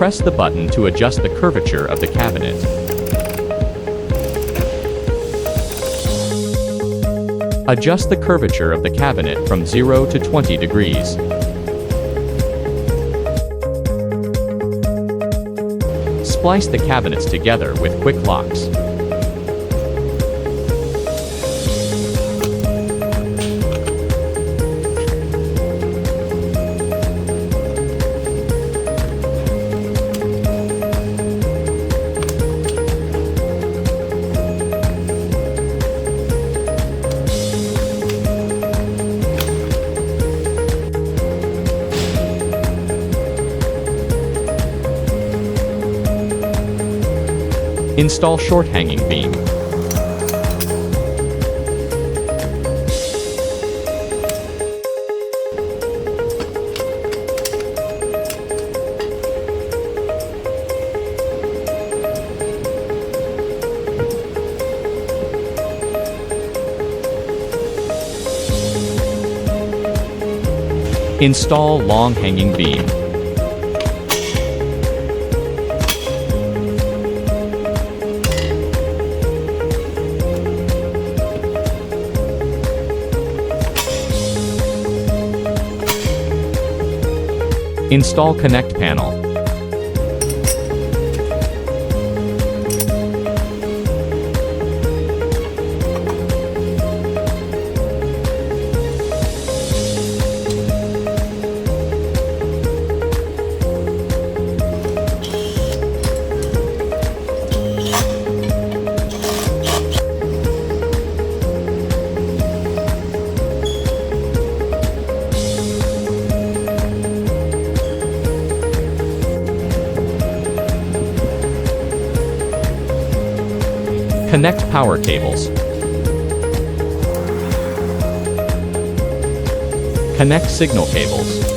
Press the button to adjust the curvature of the cabinet. Adjust the curvature of the cabinet from 0 to 20 degrees. Splice the cabinets together with quick locks. Install short hanging beam. Install long hanging beam. Install connect panel. Connect power cables. Connect signal cables.